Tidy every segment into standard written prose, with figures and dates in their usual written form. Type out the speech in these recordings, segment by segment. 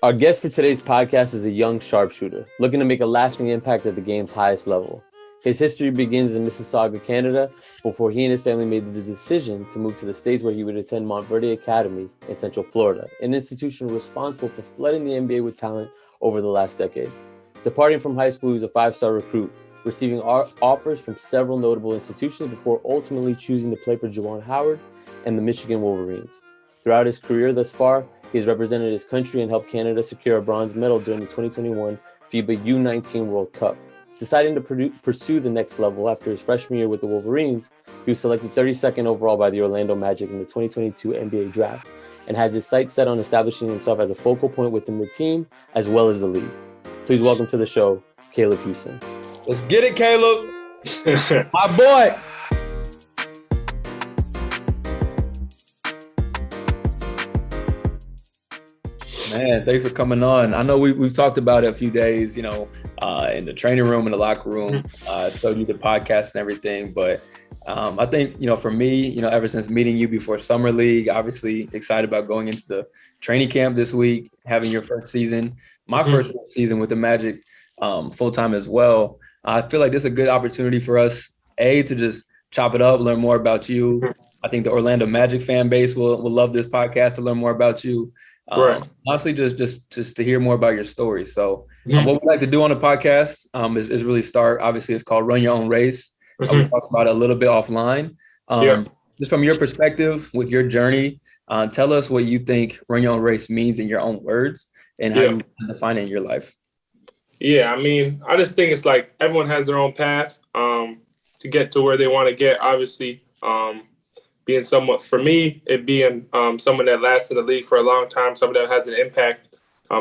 Our guest for today's podcast is a young sharpshooter looking to make a lasting impact at the game's highest level. His history begins in Mississauga, Canada, before he and his family made the decision to move to the States, where he would attend Montverde Academy in Central Florida, an institution responsible for flooding the NBA with talent over the last decade. Departing from high school, he was a five-star recruit, receiving offers from several notable institutions before ultimately choosing to play for Juwan Howard and the Michigan Wolverines. Throughout his career thus far, he has represented his country and helped Canada secure a bronze medal during the 2021 FIBA U19 World Cup. Deciding to pursue the next level after his freshman year with the Wolverines, he was selected 32nd overall by the Orlando Magic in the 2022 NBA Draft and has his sights set on establishing himself as a focal point within the team as well as the league. Please welcome to the show, Caleb Houstan. Let's get it, Caleb. My boy. Man, thanks for coming on. I know we've talked about it a few days, in the training room, in the locker room, showed you the podcast and everything. But I think, for me, ever since meeting you before Summer League, obviously excited about going into the training camp this week, having your first season, my first season with the Magic full-time as well. I feel like this is a good opportunity for us, to just chop it up, learn more about you. I think the Orlando Magic fan base will love this podcast to learn more about you. Right. Honestly, just to hear more about your story. So what we like to do on the podcast is really start. Obviously, it's called Run Your Own Race. We talked about it a little bit offline. Just from your perspective with your journey, tell us what you think Run Your Own Race means in your own words and how you define it in your life. Yeah, I just think it's like everyone has their own path to get to where they want to get. Obviously, being somewhat, for me, it being someone that lasts in the league for a long time, someone that has an impact,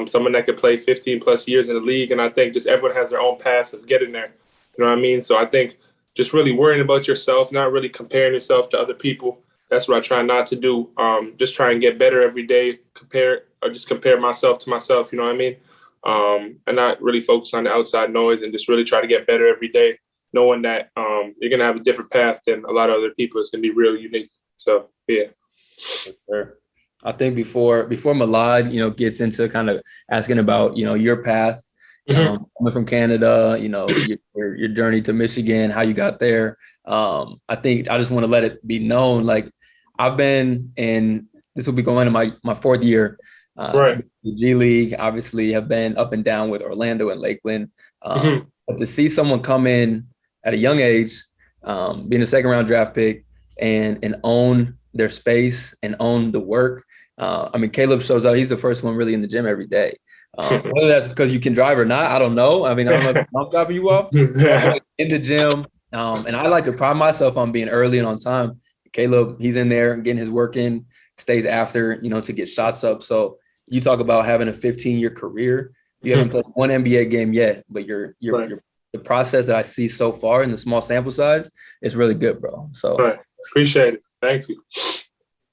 someone that could play 15 plus years in the league. And I think just everyone has their own path of getting there. You know what I mean? So I think just really worrying about yourself, not really comparing yourself to other people. That's what I try not to do. Just try and get better every day, compare myself to myself, you know what I mean? And not really focus on the outside noise and just really try to get better every day, knowing that you're going to have a different path than a lot of other people. It's going to be real unique. So, yeah. Sure. I think before Milad, gets into kind of asking about, your path, coming from Canada, your journey to Michigan, how you got there. I think I just want to let it be known, like I've been in, this will be going into my fourth year, the G League, obviously have been up and down with Orlando and Lakeland. But to see someone come in at a young age, being a second round draft pick and own their space and own the work. Caleb shows up. He's the first one really in the gym every day. Whether that's because you can drive or not, I don't know. I don't know if I'm dropping you off. In the gym. And I like to pride myself on being early and on time. Caleb, he's in there getting his work in, stays after, to get shots up. So you talk about having a 15-year career. You haven't played one NBA game yet, but the process that I see so far in the small sample size is really good, bro. So appreciate it. Thank you.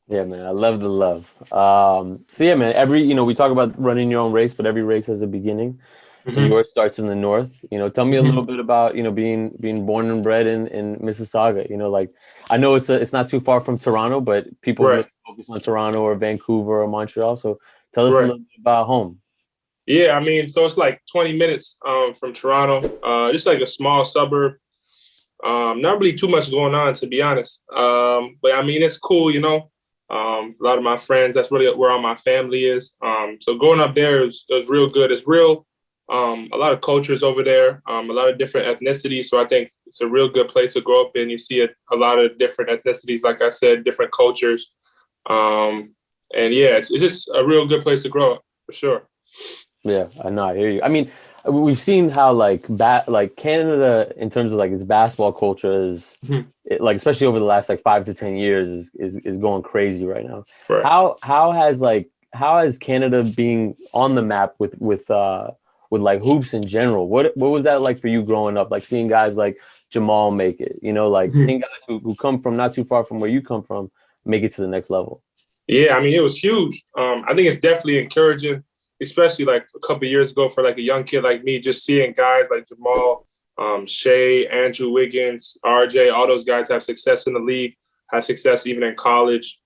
Yeah, man. I love the love. So yeah, man, we talk about running your own race, but every race has a beginning. And yours starts in the North. Tell me a little bit about, being born and bred in Mississauga. I know it's not too far from Toronto, but people really focus on Toronto or Vancouver or Montreal. So tell us a little bit about home. Yeah, so it's like 20 minutes from Toronto, just like a small suburb. Not really too much going on, to be honest. But it's cool, a lot of my friends, that's really where all my family is. So going up there is real good. It's real, a lot of cultures over there, a lot of different ethnicities. So I think it's a real good place to grow up in. You see a lot of different ethnicities, like I said, different cultures. And yeah, it's just a real good place to grow up, for sure. Yeah, I know. I hear you. We've seen how Canada, in terms of its basketball culture, is especially over the last 5 to 10 years is going crazy right now. Right. How has Canada being on the map with hoops in general? What was that like for you growing up? Seeing guys like Jamal make it, seeing guys who come from not too far from where you come from make it to the next level. Yeah, it was huge. I think it's definitely encouraging, especially a couple of years ago for a young kid like me, just seeing guys like Jamal, Shea, Andrew Wiggins, RJ, all those guys have success in the league, have success even in college.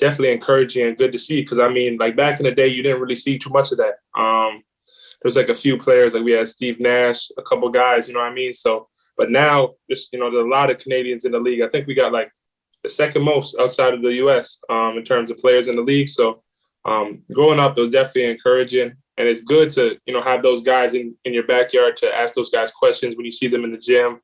definitely encouraging and good to see. Because I mean, like back in the day, you didn't really see too much of that. There was like a few players, like we had Steve Nash, a couple guys, you know what I mean? So, but now, just, you know, there's a lot of Canadians in the league. I think we got like the second most outside of the U.S. In terms of players in the league. So growing up, it was definitely encouraging. And it's good to, you know, have those guys in your backyard to ask those guys questions when you see them in the gym,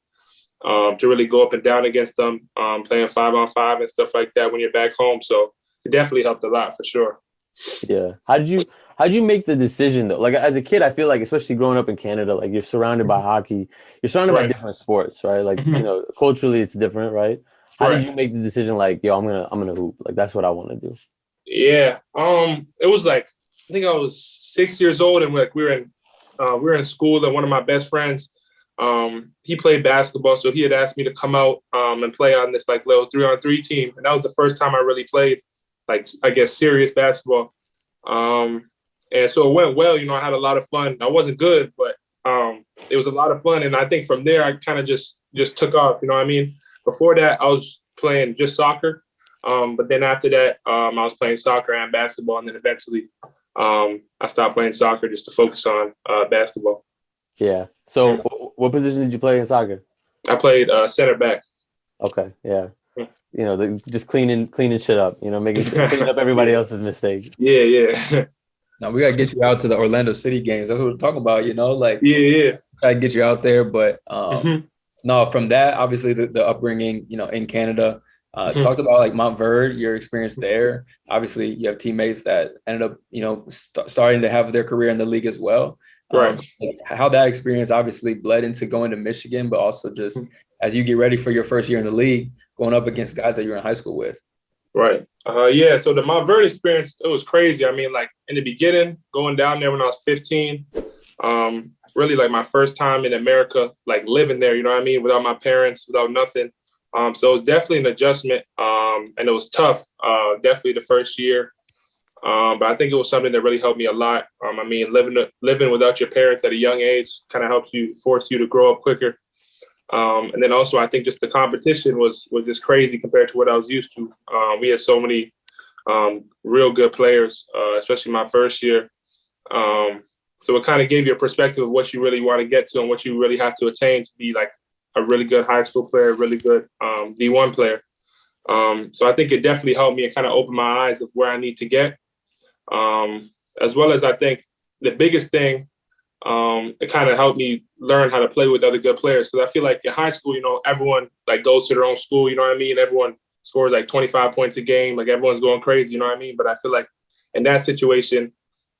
to really go up and down against them, playing 5-on-5 and stuff like that when you're back home. So it definitely helped a lot for sure. Yeah. How'd you make the decision though? Like as a kid, I feel like, especially growing up in Canada, like you're surrounded by hockey, you're surrounded by different sports, right? Like, you know, culturally it's different, right? How did you make the decision like, yo, I'm gonna hoop? Like that's what I want to do. Yeah. It was like, I think I was 6 years old, and like we were in school, and one of my best friends, he played basketball, so he had asked me to come out and play on this like little 3-on-3 team, and that was the first time I really played like, I guess, serious basketball. And so it went well. You know, I had a lot of fun. I wasn't good, but it was a lot of fun, and I think from there I kind of just took off. You know what I mean? Before that, I was playing just soccer, but then after that, I was playing soccer and basketball, and then eventually I stopped playing soccer just to focus on basketball. Yeah. So what position did you play in soccer? I played center back. Okay. Yeah. You know, just cleaning shit up, you know, cleaning up everybody else's mistake. Yeah. Now we gotta get you out to the Orlando City games. That's what we're talking about, you know, like try to get you out there. But no, from that, obviously the upbringing, you know, in Canada, talked about like Montverde, your experience there. Obviously you have teammates that ended up, you know, starting to have their career in the league as well. Right. Like how that experience obviously bled into going to Michigan, but also just as you get ready for your first year in the league, going up against guys that you're in high school with. Right. Yeah. So the Montverde experience, it was crazy. I mean, like in the beginning, going down there when I was 15, really like my first time in America, like living there, you know what I mean? Without my parents, without nothing. So it was definitely an adjustment. And it was tough, definitely the first year. But I think it was something that really helped me a lot. I mean, living without your parents at a young age kind of helps you, force you to grow up quicker. And then also, I think just the competition was just crazy compared to what I was used to. We had so many real good players, especially my first year. So it kind of gave you a perspective of what you really want to get to and what you really have to attain to be like a really good high school player, really good D1 player. So I think it definitely helped me and kind of opened my eyes of where I need to get. As well as I think the biggest thing, it kind of helped me learn how to play with other good players. Because I feel like in high school, you know, everyone like goes to their own school, you know what I mean? Everyone scores like 25 points a game. Like everyone's going crazy, you know what I mean? But I feel like in that situation,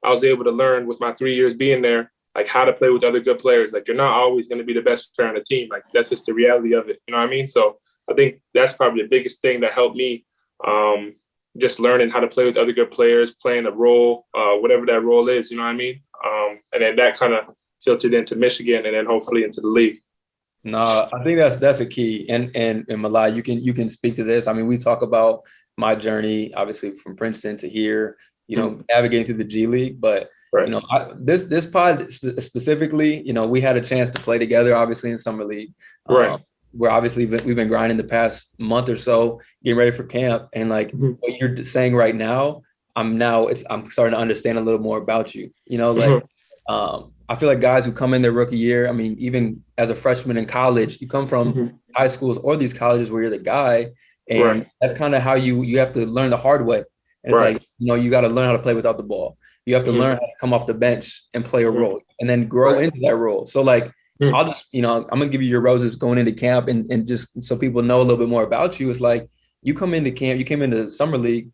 I was able to learn with my 3 years being there, like how to play with other good players. Like you're not always going to be the best player on the team. Like that's just the reality of it. You know what I mean? So I think that's probably the biggest thing that helped me, just learning how to play with other good players, playing a role, whatever that role is, you know what I mean? And then that kind of filtered into Michigan and then hopefully into the league. No, I think that's a key. And Malai, you can speak to this. I mean, we talk about my journey, obviously from Princeton to here, you know, navigating through the G League, but you know, this pod specifically, you know, we had a chance to play together, obviously in summer league. Where obviously we've been grinding the past month or so, getting ready for camp. And like what you're saying right now, I'm starting to understand a little more about you. You know, like I feel like guys who come in their rookie year, I mean, even as a freshman in college, you come from high schools or these colleges where you're the guy, and that's kind of how you have to learn the hard way. And it's like, you know, you got to learn how to play without the ball. You have to learn how to come off the bench and play a role and then grow into that role. So like, I'll just, you know, I'm gonna give you your roses going into camp and just so people know a little bit more about you. It's like you come into camp, you came into summer league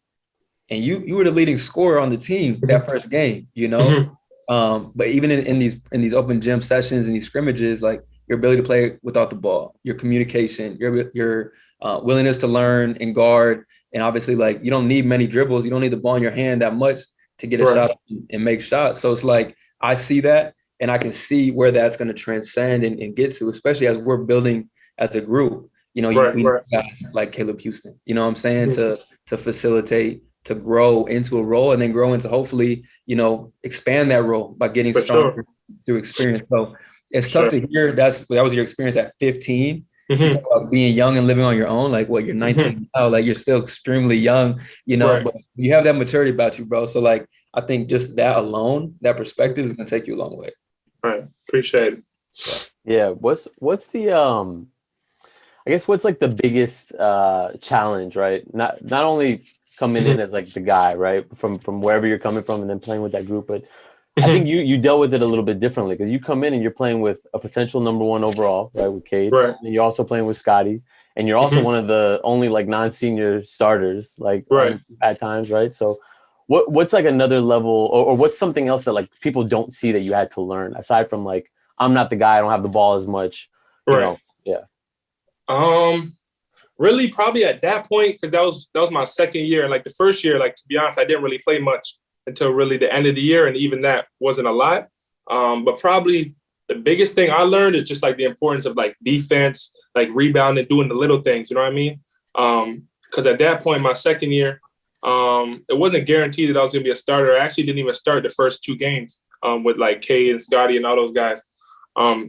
and you were the leading scorer on the team that first game, you know? But even in these open gym sessions and these scrimmages, like your ability to play without the ball, your communication, your willingness to learn and guard. And obviously like, you don't need many dribbles. You don't need the ball in your hand that much to get a shot and make shots. So it's like, I see that. And I can see where that's going to transcend and get to, especially as we're building as a group. You know, we need guys like Caleb Houstan, you know what I'm saying, to facilitate, to grow into a role and then grow into hopefully, you know, expand that role by getting stronger through experience. So it's tough to hear that was your experience at 15. You talk about being young and living on your own, like what you're 19 now, like you're still extremely young, you know, but you have that maturity about you, bro. So like, I think just that alone, that perspective is going to take you a long way. Right. Appreciate it. Yeah. What's the, I guess what's like the biggest challenge, right? Not only coming in as like the guy, right, from wherever you're coming from and then playing with that group, but I think you dealt with it a little bit differently because you come in and you're playing with a potential number one overall, right, with Cade. Right. And you're also playing with Scotty, and you're also one of the only like non-senior starters, like at times, right? So what's like another level or what's something else that like people don't see that you had to learn aside from like, I'm not the guy, I don't have the ball as much, you know? Yeah. Really probably at that point, because that was my second year. And like the first year, like to be honest, I didn't really play much until really the end of the year. And even that wasn't a lot. But probably the biggest thing I learned is just like the importance of like defense, like rebounding, doing the little things, you know what I mean? Because at that point, my second year, it wasn't guaranteed that I was going to be a starter. I actually didn't even start the first 2 games with like Cade and Scotty and all those guys.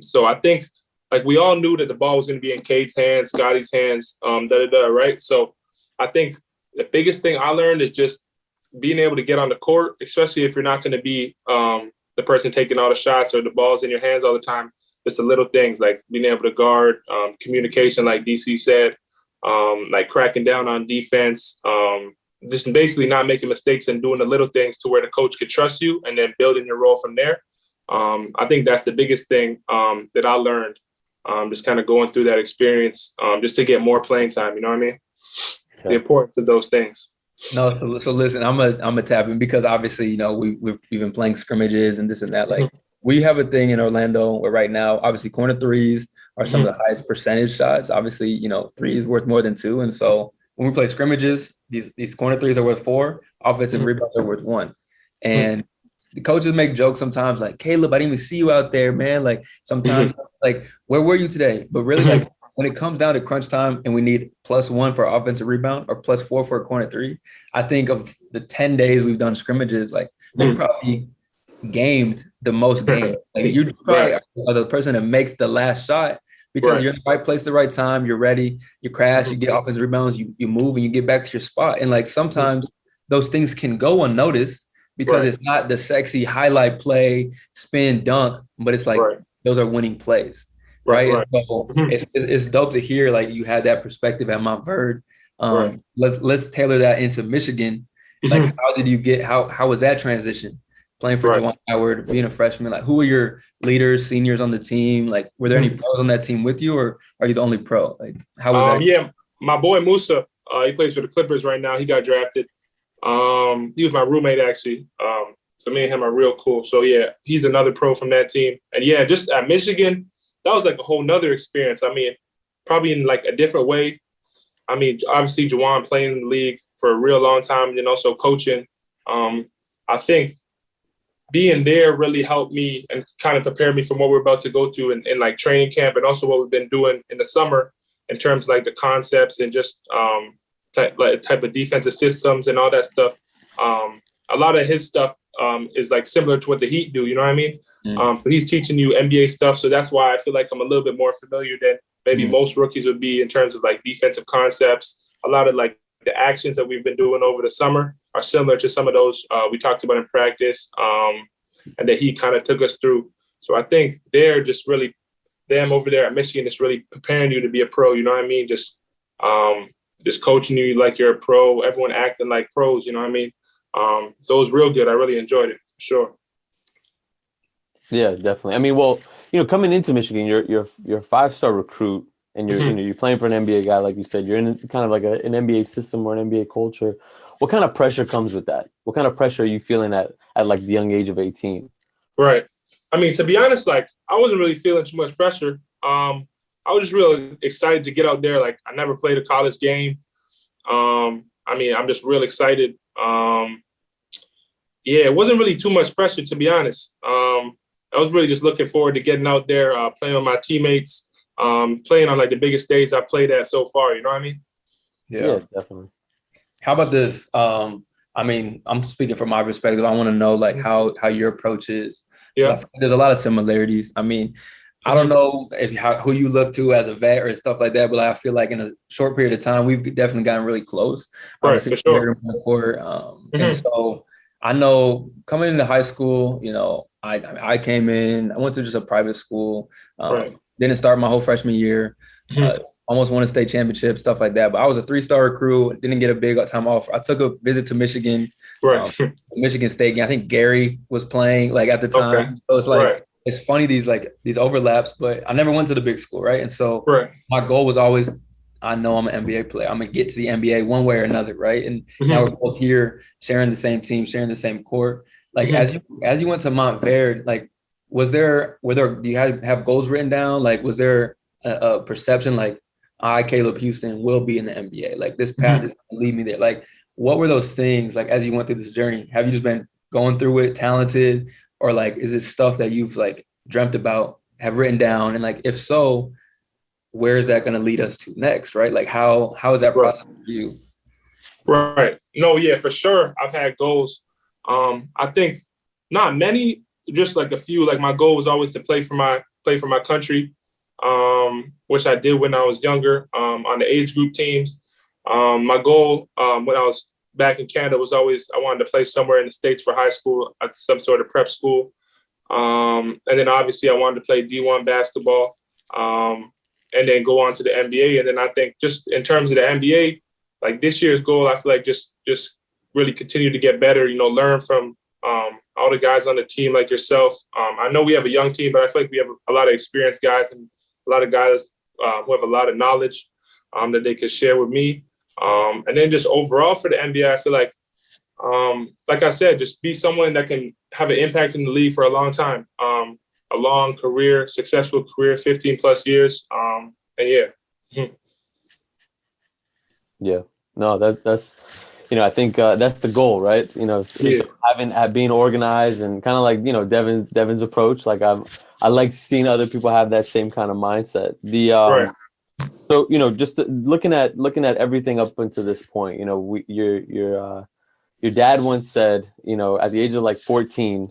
So I think like we all knew that the ball was going to be in Cade's hands, Scotty's hands, right? So I think the biggest thing I learned is just being able to get on the court, especially if you're not going to be the person taking all the shots or the ball's in your hands all the time. Just the little things like being able to guard, communication, like DC said, like cracking down on defense, just basically not making mistakes and doing the little things to where the coach could trust you and then building your role from there. I think that's the biggest thing that I learned, just kind of going through that experience, just to get more playing time. You know what I mean? Okay. The importance of those things. No, so listen, I'm a tap in because obviously, you know, we've been playing scrimmages and this and that. Like we have a thing in Orlando where right now, obviously corner threes are some of the highest percentage shots. Obviously, you know, 3 is worth more than 2. And so when we play scrimmages, these corner threes are worth 4, offensive rebounds are worth 1. And the coaches make jokes sometimes like, Caleb, I didn't even see you out there, man. Like sometimes it's like, where were you today? But really like when it comes down to crunch time and we need +1 for offensive rebound or +4 for a corner 3, I think of the 10 days we've done scrimmages, like we've probably gamed the most games. Like you probably are the person that makes the last shot because you're in the right place at the right time. You're ready, you crash, you get offensive rebounds, you move and you get back to your spot. And like sometimes those things can go unnoticed because it's not the sexy highlight play, spin, dunk, but it's like those are winning plays. Right. So it's dope to hear like you had that perspective at Montverde. Let's tailor that into Michigan. Like how did you get how was that transition? Playing for Juwan Howard, being a freshman, like who were your leaders, seniors on the team? Like were there any pros on that team with you or are you the only pro? Like how was that? Yeah, my boy Musa, he plays for the Clippers right now. He got drafted. He was my roommate actually. So me and him are real cool. So yeah, he's another pro from that team. And yeah, just at Michigan, that was like a whole nother experience. I mean, probably in like a different way. I mean, obviously Juwan playing in the league for a real long time and then also coaching. I think being there really helped me and kind of prepared me for what we're about to go through in like training camp and also what we've been doing in the summer in terms of like the concepts and just type of defensive systems and all that stuff. A lot of his stuff is like similar to what the Heat do, you know what I mean? So he's teaching you NBA stuff. So that's why I feel like I'm a little bit more familiar than maybe most rookies would be in terms of like defensive concepts. A lot of like the actions that we've been doing over the summer are similar to some of those we talked about in practice and that he kind of took us through. So I think they're just really, them over there at Michigan is really preparing you to be a pro, you know what I mean? Just coaching you like you're a pro, everyone acting like pros, you know what I mean? So it was real good. I really enjoyed it, for sure. Yeah, definitely. I mean, well, you know, coming into Michigan, you're a 5-star recruit, and you're you know you're playing for an NBA guy, like you said. You're in kind of like an NBA system or an NBA culture. What kind of pressure comes with that? What kind of pressure are you feeling at like the young age of 18? Right. I mean, to be honest, like I wasn't really feeling too much pressure. I was just really excited to get out there. Like I never played a college game. I mean, I'm just real excited. Yeah, it wasn't really too much pressure, to be honest. I was really just looking forward to getting out there, playing with my teammates, playing on like the biggest stage I've played at so far. You know what I mean? Yeah, definitely. How about this? I mean, I'm speaking from my perspective. I want to know like how your approach is. Yeah, there's a lot of similarities. I mean, I don't know who you look to as a vet or stuff like that, but I feel like in a short period of time, we've definitely gotten really close. Right, for sure. On the court. And so I know coming into high school, I came in, I went to just a private school, didn't start my whole freshman year, almost won a state championship, stuff like that. But I was a 3-star recruit, didn't get a big time off. I took a visit to Michigan, Michigan State game. I think Gary was playing like at the time. Okay. So it's like, it's funny these overlaps, but I never went to the big school, right? And so my goal was always, I know I'm an NBA player. I'm gonna get to the NBA one way or another, right? And now we're both here, sharing the same team, sharing the same court. Like as you went to Montverde, like do you have goals written down? Like was there a perception like Caleb Houstan will be in the NBA? Like this path is gonna lead me there. Like what were those things like as you went through this journey? Have you just been going through it, talented? Or like, is it stuff that you've like dreamt about, have written down? And like, if so, where is that going to lead us to next? Right. Like how is that process for you? Right. No, yeah, for sure. I've had goals. I think not many, just like a few. Like my goal was always to play for my country, which I did when I was younger, on the age group teams. My goal when I was back in Canada was always I wanted to play somewhere in the States for high school at some sort of prep school. And then obviously I wanted to play D1 basketball and then go on to the NBA. And then I think just in terms of the NBA, like this year's goal, I feel like just really continue to get better, learn from all the guys on the team like yourself. I know we have a young team, but I feel like we have a lot of experienced guys and a lot of guys who have a lot of knowledge that they could share with me. And then just overall for the NBA, I feel like I said, just be someone that can have an impact in the league for a long time, a long career, successful career, 15 plus years. And yeah. Yeah, no, that's, I think that's the goal, right? Being organized and kind of like, Devin's approach. Like I like seeing other people have that same kind of mindset. So, just looking at everything up until this point, your dad once said, at the age of like 14,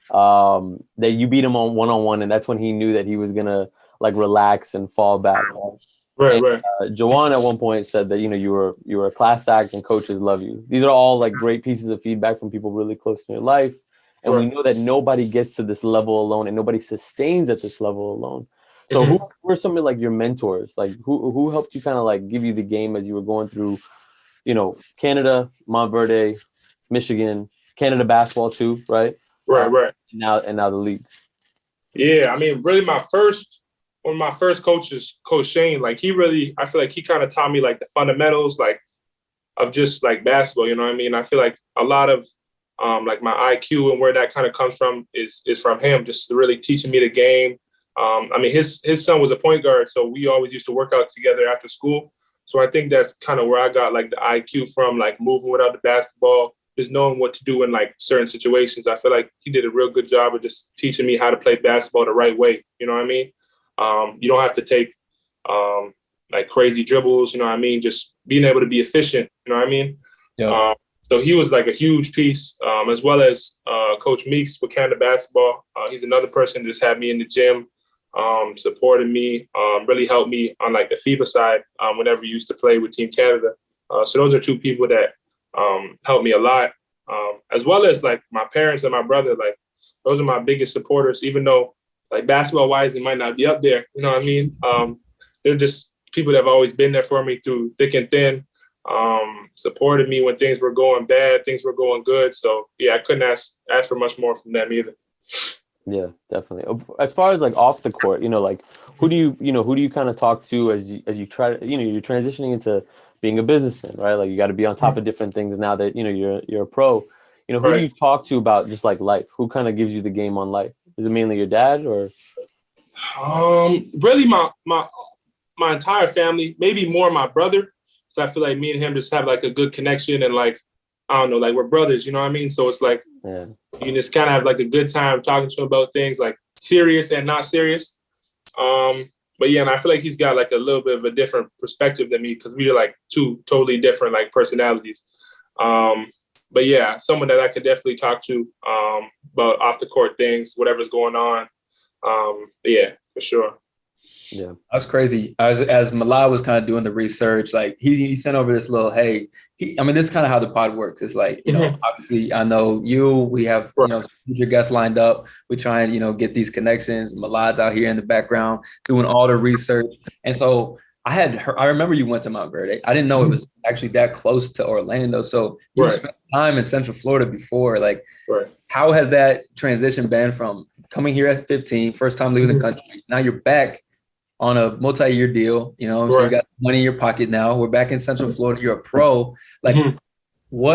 that you beat him on one-on-one, and that's when he knew that he was gonna like relax and fall back. Right. Juwan at one point said that, you were a class act and coaches love you. These are all like great pieces of feedback from people really close in your life. And we know that nobody gets to this level alone and nobody sustains at this level alone. So who were some of like your mentors? Like who helped you kind of like give you the game as you were going through, Canada, Montverde, Michigan, Canada basketball too, right? Right. And now the league. Yeah, I mean, really one of my first coaches, Coach Shane, like I feel like he kind of taught me like the fundamentals like of just like basketball, you know what I mean? I feel like a lot of like my IQ and where that kind of comes from is from him, just really teaching me the game. I mean, his son was a point guard, so we always used to work out together after school. So I think that's kind of where I got like the IQ from, like moving without the basketball, just knowing what to do in like certain situations. I feel like he did a real good job of just teaching me how to play basketball the right way. You know what I mean? You don't have to take like crazy dribbles. You know what I mean? Just being able to be efficient. You know what I mean? Yeah. So he was like a huge piece, as well as Coach Meeks with Canada basketball. He's another person that just had me in the gym, supported me, really helped me on like the FIBA side whenever you used to play with Team Canada. So those are two people that helped me a lot, as well as like my parents and my brother. Like those are my biggest supporters, even though like basketball wise, it might not be up there. You know what I mean? They're just people that have always been there for me through thick and thin. Supported me when things were going bad, things were going good. So yeah, I couldn't ask for much more from them either. Yeah, definitely. As far as like off the court, like who do you kind of talk to as you try to, you're transitioning into being a businessman, right? Like you got to be on top of different things now that, you're a pro. Who do you talk to about just like life? Who kind of gives you the game on life? Is it mainly your dad or? Really my entire family, maybe more my brother. So I feel like me and him just have like a good connection and like, I don't know, like we're brothers, you know what I mean? So it's like, you can just kind of have like a good time talking to him about things like serious and not serious. But yeah, and I feel like he's got like a little bit of a different perspective than me because we are like two totally different like personalities. But yeah, someone that I could definitely talk to about off the court things, whatever's going on. But yeah, For sure. Yeah, That's crazy. As Malad was kind of doing the research, like he sent over this little, hey, I mean, this is kind of how the pod works. It's like, you know, obviously I know we have, you know, your guests lined up. We try and, you know, get these connections. Malad's out here in the background doing all the research. And so I remember you went to Montverde. I didn't know it was actually that close to Orlando. So you spent time in Central Florida before. Like, how has that transition been from coming here at 15, first time leaving the country? Now you're back on a multi-year deal, you know, so you got money in your pocket now. We're back in Central Florida. You're a pro. Like,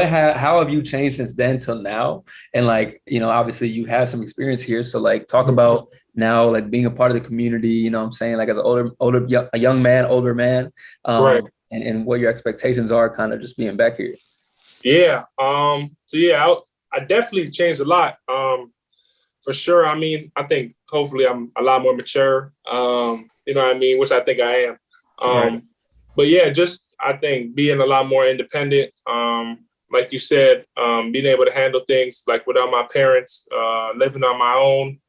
how have you changed since then till now? And like, you know, obviously you have some experience here. So like, talk about now, like being a part of the community, you know what I'm saying? Like as an older young man, older man, and what your expectations are kind of just being back here. Yeah. I definitely changed a lot. For sure. I mean, I think hopefully I'm a lot more mature. You know what I mean? Which I think I am. But yeah, just I think being a lot more independent. Like you said, being able to handle things like without my parents, living on my own,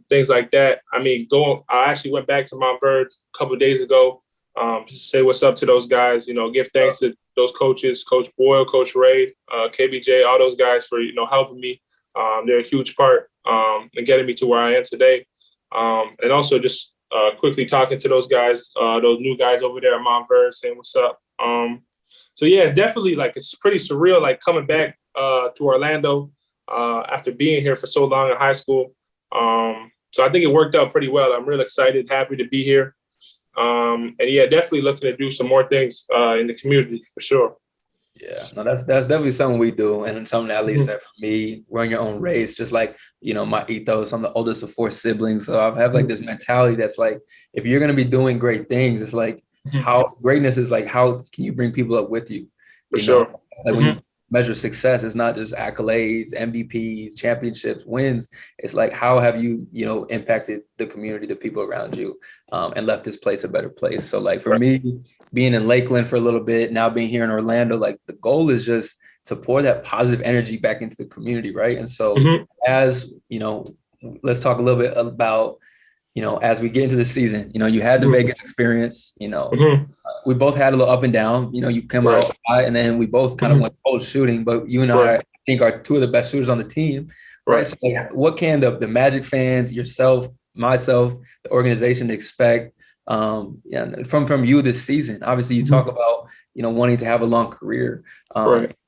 things like that. I mean, I actually went back to Montverde a couple of days ago to say what's up to those guys. You know, give thanks to those coaches, Coach Boyle, Coach Ray, KBJ, all those guys for, you know, helping me. They're a huge part in getting me to where I am today. And also just quickly talking to those guys, those new guys over there at Montverde, saying what's up. So yeah, it's definitely like, it's pretty surreal, like coming back to Orlando after being here for so long in high school. So I think it worked out pretty well. I'm really excited, happy to be here. And yeah, definitely looking to do some more things in the community for sure. Yeah, no, that's definitely something we do, and something at least that for me, run your own race. Just like, you know, my ethos. I'm the oldest of 4 siblings, so I have like this mentality that's like, if you're gonna be doing great things, it's like how greatness is like how can you bring people up with you? For sure. Like when you measure success, it's not just accolades, MVPs, championships, wins. It's like how have you, you know, impacted the community, the people around you, and left this place a better place. So like for me, being in Lakeland for a little bit, now being here in Orlando, like the goal is just to pour that positive energy back into the community, right? And so as, you know, let's talk a little bit about, you know, as we get into the season, you know, you had the Vegas experience, you know, we both had a little up and down, you know, you come out high, and then we both kind of went cold shooting, but you and I think are 2 of the best shooters on the team, right? So like, what can the Magic fans, yourself, myself, the organization expect from you this season? Obviously you talk about, you know, wanting to have a long career,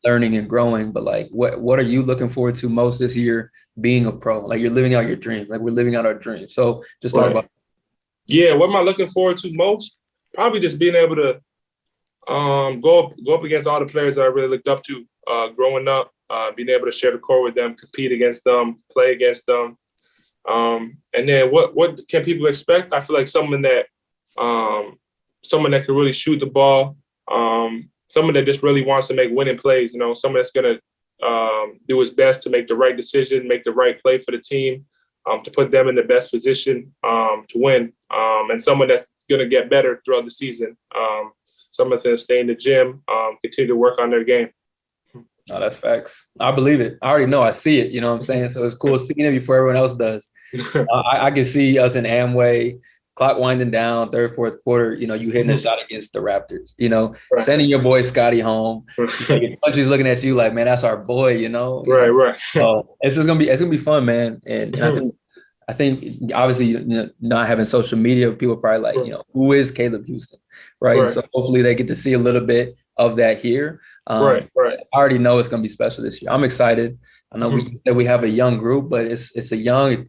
learning and growing, but like, what are you looking forward to most this year being a pro? Like you're living out your dream, like we're living out our dreams. So just talk about. Yeah, what am I looking forward to most? Probably just being able to go up against all the players that I really looked up to growing up, being able to share the court with them, compete against them, play against them. And then what can people expect? I feel like someone that can really shoot the ball, someone that just really wants to make winning plays, you know, someone that's going to do his best to make the right decision, make the right play for the team, to put them in the best position to win, and someone that's going to get better throughout the season. Someone that's going to stay in the gym, continue to work on their game. No, that's facts. I believe it. I already know. I see it. You know what I'm saying? So it's cool seeing it before everyone else does. I can see us in Amway, clock winding down, 3rd, 4th quarter, you know, you hitting a shot against the Raptors, you know, sending your boy Scotty home. Country's looking at you like, man, that's our boy, you know? Right. So it's going to be fun, man. And I think obviously, you know, not having social media, people are probably like, you know, who is Caleb Houstan? Right. So hopefully they get to see a little bit of that here. I already know it's going to be special this year. I'm excited. I know we have a young group, but it's a young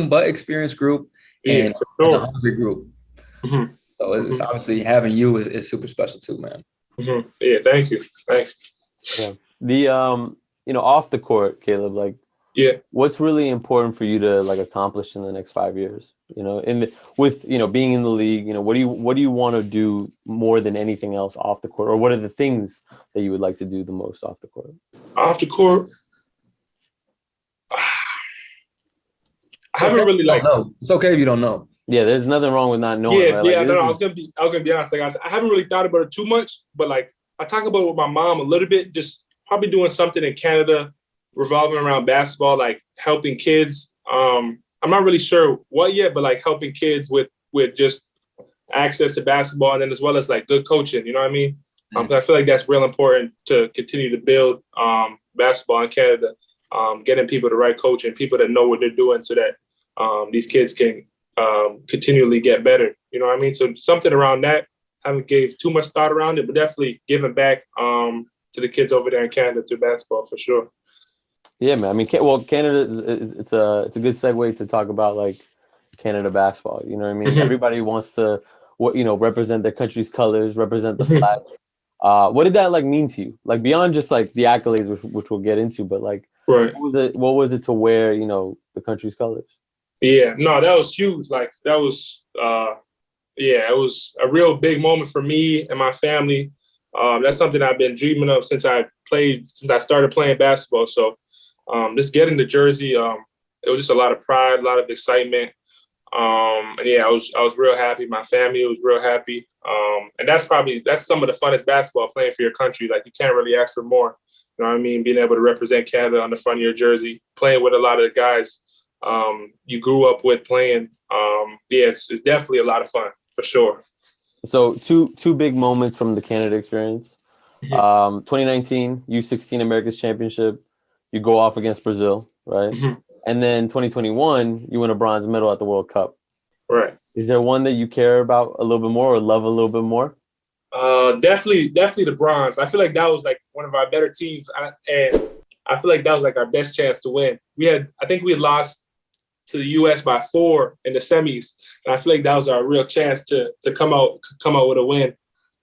but experienced group. And a hungry group. So it's obviously having you is super special too, man. Yeah, thank you. Yeah. The you know, off the court, Caleb, like, what's really important for you to like accomplish in the next 5 years? You know, with you know, being in the league, you know, what do you want to do more than anything else off the court, or what are the things that you would like to do the most off the court? Off the court, I haven't really like. It's okay if you don't know. Yeah, there's nothing wrong with not knowing. Yeah, right? Like, I was gonna be honest. Like I haven't really thought about it too much, but like I talk about it with my mom a little bit. Just probably doing something in Canada revolving around basketball, like helping kids. I'm I'm not really sure what yet, but like helping kids with just access to basketball, and then as well as like good coaching. You know what I mean? I feel like that's real important to continue to build basketball in Canada. Getting people the right coaching, people that know what they're doing, so that these kids can continually get better. You know what I mean? So something around that. I haven't gave too much thought around it, but definitely giving back to the kids over there in Canada through basketball for sure. Yeah, man. I mean, Canada it's a good segue to talk about like Canada basketball. You know what I mean? Everybody wants to represent their country's colors, represent the flag. What did that like mean to you? Like beyond just like the accolades, which we'll get into, but like right. What was it to wear, the country's colors? Yeah, no, that was huge. Like that was it was a real big moment for me and my family. That's something I've been dreaming of since I started playing basketball. So just getting the jersey, it was just a lot of pride, a lot of excitement. And yeah, I was real happy. My family was real happy. And that's some of the funnest basketball, playing for your country. Like you can't really ask for more. You know what I mean? Being able to represent Canada on the front of your jersey, playing with a lot of the guys you grew up with playing. It's definitely a lot of fun for sure. So two big moments from the Canada experience. 2019 U16 America's Championship, you go off against Brazil, right? And then 2021, you win a bronze medal at the World Cup. Right. Is there one that you care about a little bit more or love a little bit more? Definitely the bronze. I feel like that was like one of our better teams, and I feel like that was like our best chance to win. I think we had lost to the U.S. by 4 in the semis, and I feel like that was our real chance to come out with a win,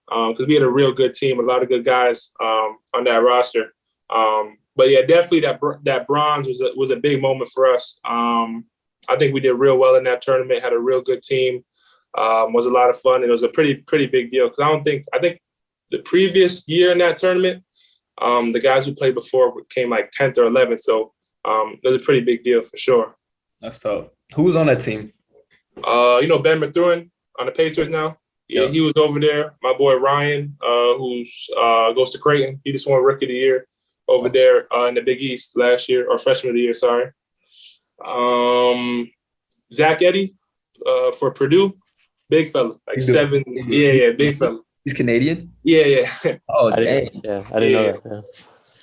because we had a real good team, a lot of good guys on that roster. But yeah, definitely that bronze was a big moment for us. I think we did real well in that tournament. Had a real good team. Was a lot of fun, and it was a pretty big deal, because I think the previous year in that tournament, the guys who played before came like 10th or 11th. So it was a pretty big deal for sure. That's tough. Who was on that team? Ben Mathurin on the Pacers now. Yeah, he was over there. My boy Ryan, who goes to Creighton. He just won Rookie of the Year over there in the Big East last year, or Freshman of the Year, sorry. Zach Eddy for Purdue. Big fella, like 7. Yeah, big fella. He's Canadian? Yeah. Oh, dang. I didn't know that.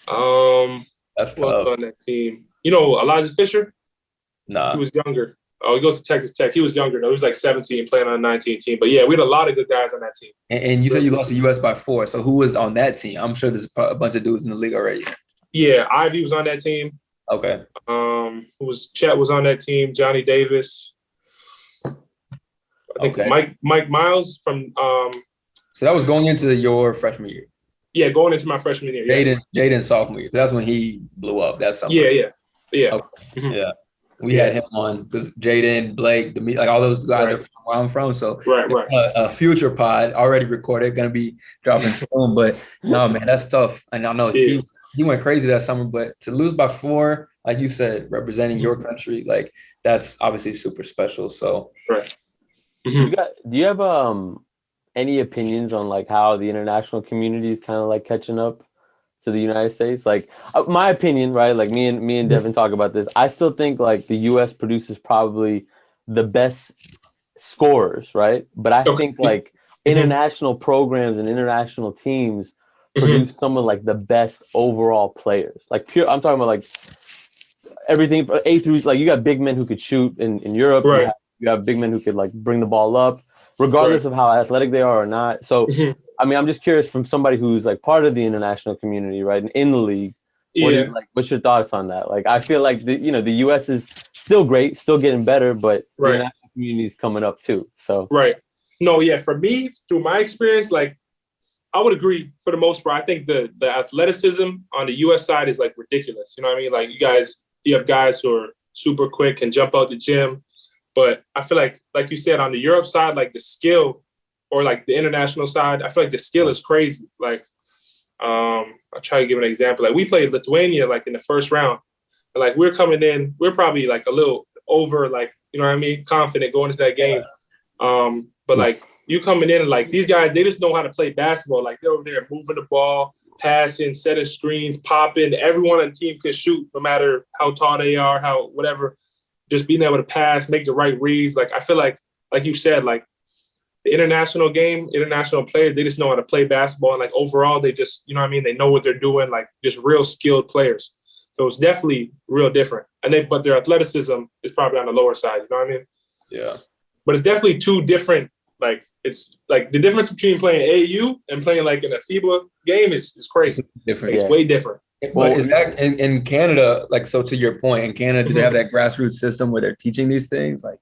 Yeah. That's who else tough. on that team? Elijah Fisher? Nah. He was younger. Oh, he goes to Texas Tech. He was younger, though. He was like 17, playing on a 19 team. But yeah, we had a lot of good guys on that team. And you said you lost the U.S. by 4. So who was on that team? I'm sure there's a bunch of dudes in the league already. Yeah, Ivy was on that team. Okay. Chet was on that team. Johnny Davis. I think Mike Miles from. So that was going into your freshman year. Yeah, going into my freshman year. Yeah. Jaden sophomore year. That's when he blew up. That's something. Yeah. Okay. Yeah. We had him on because Jaden, Blake, like all those guys are from where I'm from. So right. A future pod already recorded, gonna be dropping soon. But no, man, that's tough. And I know he went crazy that summer, but to lose by 4, like you said, representing your country, like that's obviously super special. So right. Do you have any opinions on like how the international community is kind of like catching up to the United States? Like my opinion, right? Like me and Devin talk about this. I still think like the U.S. produces probably the best scorers, right? But I think like international programs and international teams produce some of like the best overall players. Like I'm talking about like everything from A through, like you got big men who could shoot in Europe. Right. You have big men who could like bring the ball up, regardless of how athletic they are or not. So, I mean, I'm just curious from somebody who's like part of the international community, right, and in the league. What's your thoughts on that? Like, I feel like the U.S. is still great, still getting better, but the international community is coming up too. So right. No, yeah. For me, through my experience, like I would agree for the most part. I think the athleticism on the U.S. side is like ridiculous. You know what I mean? Like you have guys who are super quick, can jump out the gym. But I feel like you said, on the Europe side, like the skill, or like the international side, I feel like the skill is crazy. Like, I'll try to give an example. Like we played Lithuania like in the first round, and like we're coming in, we're probably like a little over, like, you know what I mean, confident going into that game. But like you coming in and like these guys, they just know how to play basketball. Like they're over there moving the ball, passing, setting screens, popping. Everyone on the team can shoot, no matter how tall they are, how whatever. just being able to pass, make the right reads. Like, I feel like you said, like, the international game, international players, they just know how to play basketball. And, like, overall, they just, you know what I mean? They know what they're doing, like, just real skilled players. So it's definitely real different. But their athleticism is probably on the lower side, you know what I mean? Yeah. But it's definitely two different, like, it's like the difference between playing AAU and playing like in a FIBA game is crazy. Different. It's way different. Well, is that in Canada, like, so to your point, in Canada, do they have that grassroots system where they're teaching these things, like,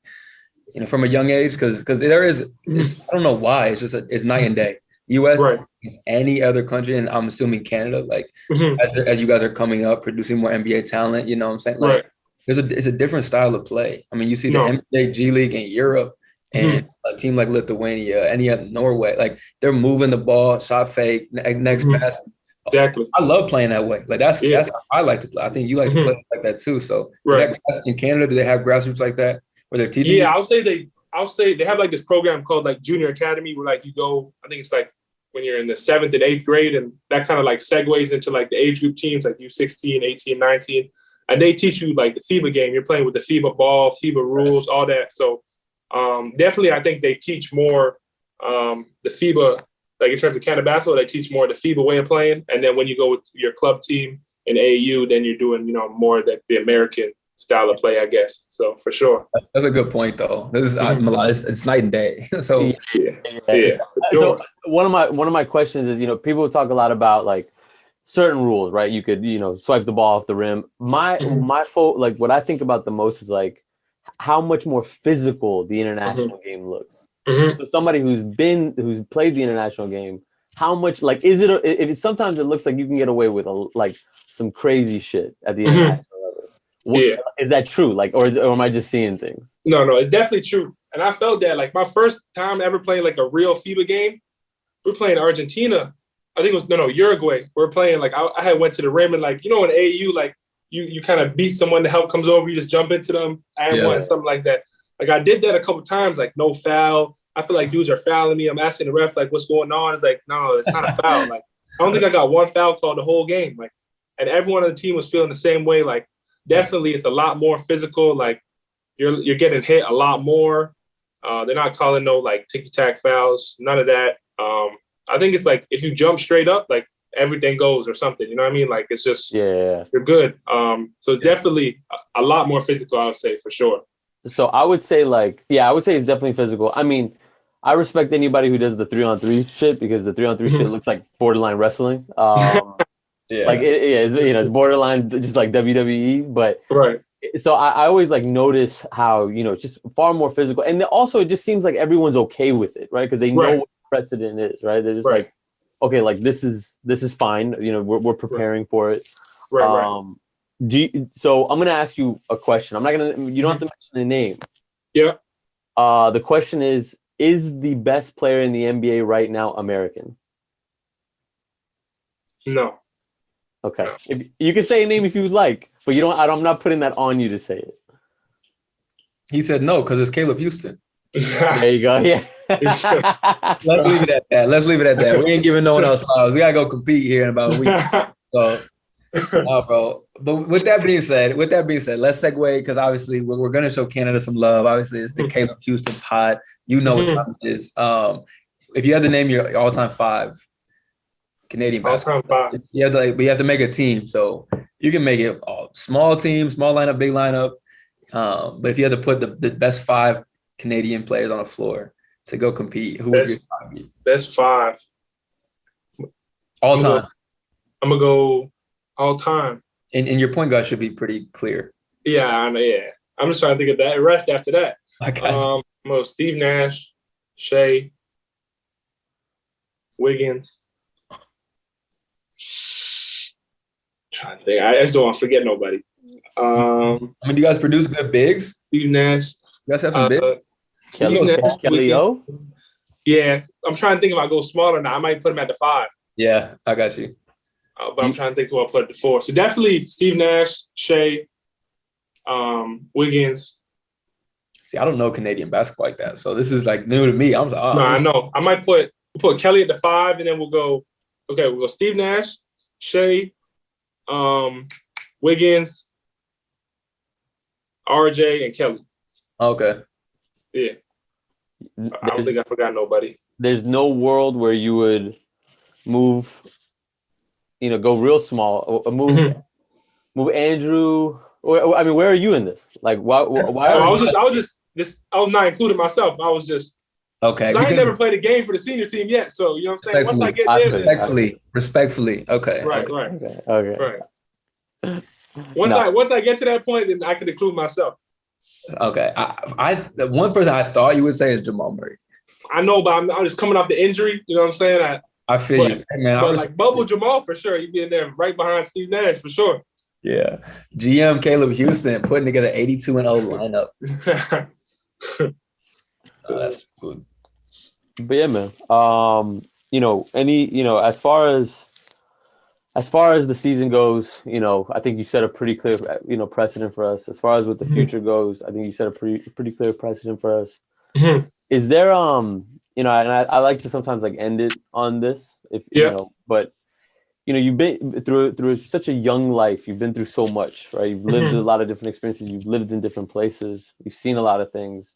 you know, from a young age? Because there is, I don't know why, it's just it's night and day. U.S. Right. is any other country, and I'm assuming Canada, like, as you guys are coming up, producing more NBA talent, you know what I'm saying? Like, it's a different style of play. I mean, you see the NBA, G League in Europe, and a team like Lithuania, any other Norway, like, they're moving the ball, shot fake, next pass. Exactly. I love playing that way. Like, that's how I like to play. I think you like to play like that too. So is that in Canada, do they have grassroots like that where they're teaching? Yeah, I'll say they have like this program called like Junior Academy where like you go, I think it's like when you're in the 7th and 8th grade, and that kind of like segues into like the age group teams like U16, 18, 19. And they teach you like the FIBA game. You're playing with the FIBA ball, FIBA rules, all that. So definitely I think they teach more the FIBA, like in terms of Canada basketball, they teach more the FIBA way of playing. And then when you go with your club team in AAU, then you're doing, you know, more the American style of play, I guess. So for sure. That's a good point, though. This is it's night and day. So So one of my questions is, you know, people talk a lot about like certain rules, right? You could, you know, swipe the ball off the rim. My like what I think about the most is like how much more physical the international game looks. So somebody who's played the international game, how much, like, is it? If sometimes it looks like you can get away with like some crazy shit at the international level. Is that true? Like, or am I just seeing things? No, it's definitely true. And I felt that, like, my first time ever playing like a real FIBA game, we're playing Argentina. I think it was Uruguay. We're playing like I had went to the rim, and like, you know, in AAU, like you kind of beat someone, the help comes over, you just jump into them and one, something like that. Like, I did that a couple times, like no foul. I feel like dudes are fouling me. I'm asking the ref, like, what's going on? It's like, no, it's not a foul. Like, I don't think I got one foul called the whole game. Like, and everyone on the team was feeling the same way. Like, definitely it's a lot more physical. Like, you're getting hit a lot more. They're not calling no like ticky-tack fouls, none of that. I think it's like if you jump straight up, like everything goes or something. You know what I mean? Like, it's just you're good. So it's definitely a lot more physical, I would say, for sure. So I would say it's definitely physical. I mean, I respect anybody who does the 3-on-3 shit, because the 3-on-3 shit looks like borderline wrestling. Like it's borderline just like WWE. But so I always like notice how, you know, just far more physical, and also it just seems like everyone's okay with it, right? Because they know what precedent is, right? They're just like, okay, like this is fine. You know, we're preparing for it. So I'm gonna ask you a question. You don't have to mention the name. Yeah. The question is the best player in the NBA right now American? No. Okay. No. You can say a name if you would like, but you don't. I'm not putting that on you to say it. He said no because it's Caleb Houstan. There you go. Yeah. Let's leave it at that. We ain't giving no one else flowers. We gotta go compete here in about a week. So, bro. But with that being said, let's segue, because obviously we're gonna show Canada some love. Obviously, it's the Caleb Houstan pod. You know what time it is. If you had to name your all-time 5 Canadian basketball, you have to make a team. So you can make it all small team, small lineup, big lineup. But if you had to put the best 5 Canadian players on the floor to go compete, who would your 5 be? Best 5 all time. I'm gonna go all time. And your point guard should be pretty clear. Yeah, I know. Yeah, I'm just trying to think of that. Rest after that. I got you. I'm gonna go Steve Nash, Shea, Wiggins. Trying to think. I just don't want to forget nobody. I mean, do you guys produce good bigs? Steve Nash. You guys have some bigs? Kelly O? Yeah, I'm trying to think if I go smaller now. I might put him at the 5. Yeah, I got you. But I'm trying to think who I'll put at the 4. So definitely Steve Nash, Shea, Wiggins. See, I don't know Canadian basketball like that, so this is like new to me. No, I know. I might put Kelly at the 5, and then we'll go Steve Nash, Shea, Wiggins, RJ, and Kelly. Okay. Yeah. I don't think I forgot nobody. There's no world where you would move, go real small, move Andrew. I mean, where are you in this? Like, why? I was not including myself. I was just okay. I ain't never played a game for the senior team yet. So you know what I'm saying. Once I get there, respectfully. Okay. Right. Okay. Once I get to that point, then I can include myself. Okay. The one person I thought you would say is Jamal Murray. I know, but I'm just coming off the injury. You know what I'm saying? I feel you, man. But like Bubble Jamal for sure. He'd be in there right behind Steve Nash for sure. Yeah. GM Caleb Houstan putting together 82-0 lineup. That's good. But yeah, man. As far as the season goes, I think you set a pretty clear, precedent for us. As far as what the future goes, I think you set a pretty clear precedent for us. Mm-hmm. Is there, and I like to sometimes like end it on this, but you've been through such a young life. You've been through so much, right? You've lived a lot of different experiences. You've lived in different places. You've seen a lot of things.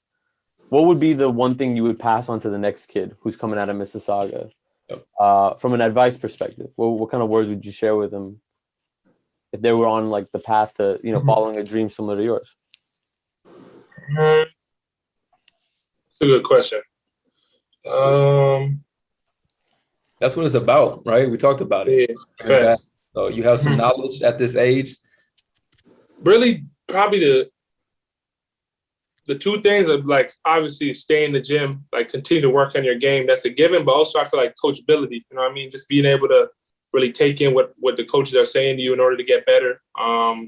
What would be the one thing you would pass on to the next kid who's coming out of Mississauga? From an advice perspective, what kind of words would you share with them if they were on like the path to, following a dream similar to yours? It's a good question. That's what it's about, right? We talked about it. Yeah, so you have some knowledge at this age. Really, probably the two things are like obviously stay in the gym, like continue to work on your game. That's a given, but also I feel like coachability. You know what I mean? Just being able to really take in what the coaches are saying to you in order to get better.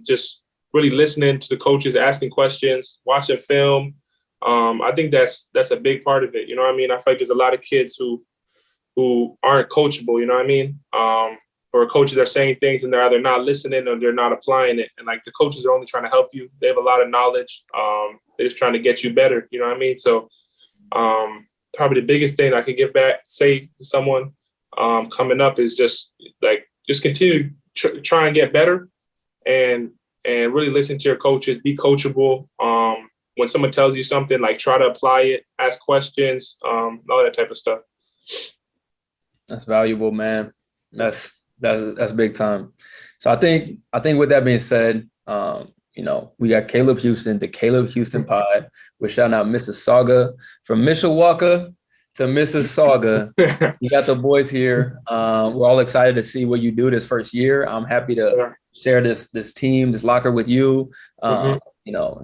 Just really listening to the coaches, asking questions, watching film. I think that's a big part of it. You know what I mean? I feel like there's a lot of kids who aren't coachable. You know what I mean? Or coaches are saying things and they're either not listening or they're not applying it. And like the coaches are only trying to help you. They have a lot of knowledge. They're just trying to get you better. You know what I mean? So probably the biggest thing I could say to someone coming up is just continue to try and get better and really listen to your coaches, be coachable. When someone tells you something, like try to apply it, ask questions, all that type of stuff. That's valuable, man. That's big time. So I think with that being said, we got Caleb Houstan, the Caleb Houstan Pod. We're shouting out Mississauga, from Mishawaka to Mississauga. You got the boys here. We're all excited to see what you do this first year. I'm happy to share this team, this locker with you.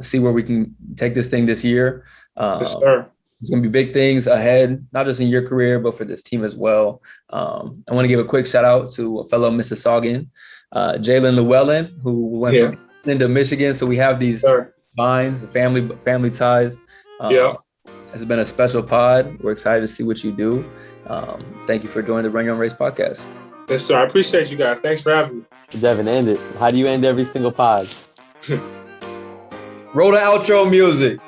See where we can take this thing this year. Yes, sir. There's going to be big things ahead, not just in your career, but for this team as well. I want to give a quick shout out to a fellow Mississaugan, Jalen Llewellyn, who went into Michigan. So we have these binds, family ties. It's been a special pod. We're excited to see what you do. Thank you for joining the Run Your Own Race podcast. Yes, sir. I appreciate you guys. Thanks for having me. Devin, end it. How do you end every single pod? Roll the outro music.